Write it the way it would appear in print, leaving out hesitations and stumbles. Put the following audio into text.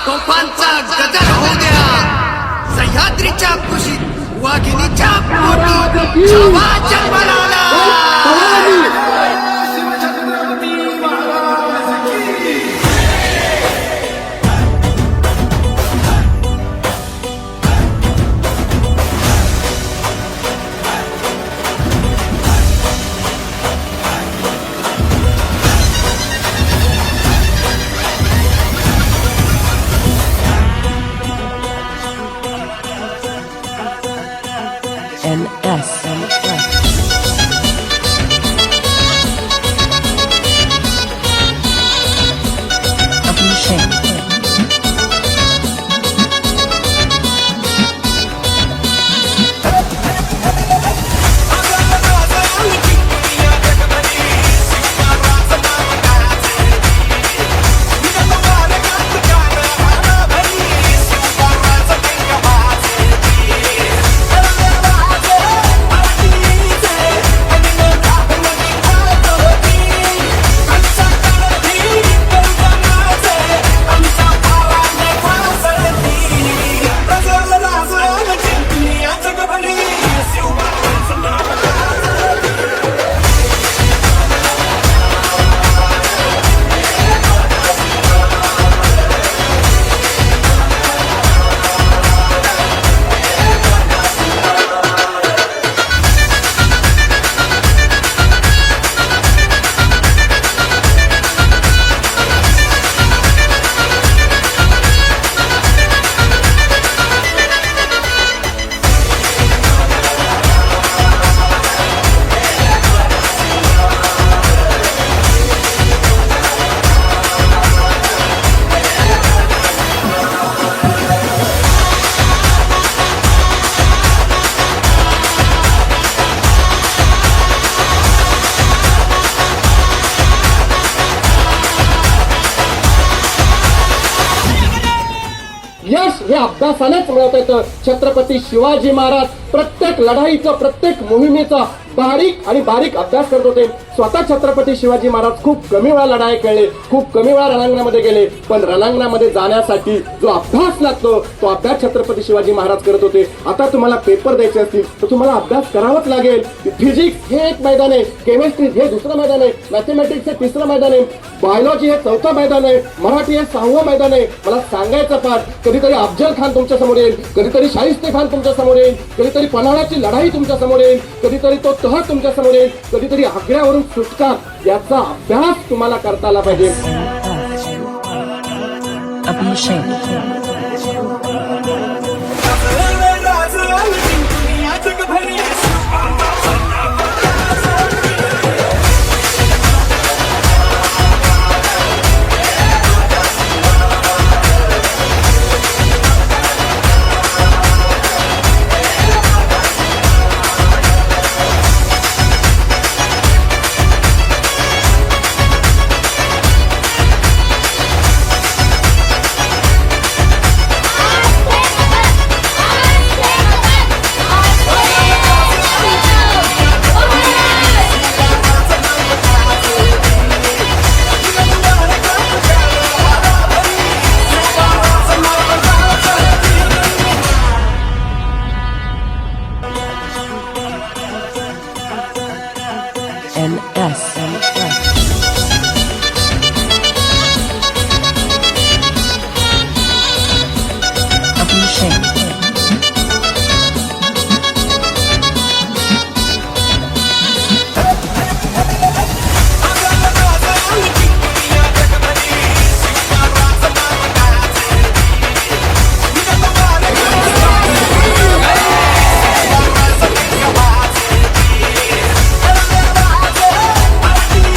तोफांचा गजर होऊ द्या. सह्याद्रीच्या कुशीत वाघिणीच्या पोटी छावा जन्माला आला. NS. Abhishek. यश हे अभ्यासानेच मिळत येतं. छत्रपती शिवाजी महाराज प्रत्येक लढाईचा प्रत्येक मोहिमेचा बारीक आणि बारीक अभ्यास करत होते. स्वतः छत्रपती शिवाजी महाराज खूप कमी वेळा लढाई खेळले, खूप कमी वेळा रणांगणामध्ये गेले, पण रणांगणामध्ये जाण्यासाठी जो अभ्यास लागतो तो अभ्यास छत्रपती शिवाजी महाराज करत होते. आता तुम्हाला पेपर द्यायचे असतील तर तुम्हाला अभ्यास करावाच लागेल. फिजिक्स हे एक मैदान आहे, केमिस्ट्री हे दुसरं मैदान आहे, मॅथमॅटिक्स हे तिसरं मैदान आहे, बायोलॉजी हे चौथं मैदान आहे, मराठी हे 6वं मैदान आहे. मला सांगायचं पाठ, कधीतरी अफजल खान तुमच्या समोर येईल, कधीतरी शाहिस्ते खान तुमच्या समोर येईल, कधीतरी पन्हाळ्याची लढाई तुमच्या समोर येईल, कधीतरी तो तह तुमच्या समोर येईल, कधीतरी आग्र्यावरून सुटका. याचा अभ्यास तुम्हाला करता आला पाहिजे. Abhishek. NS.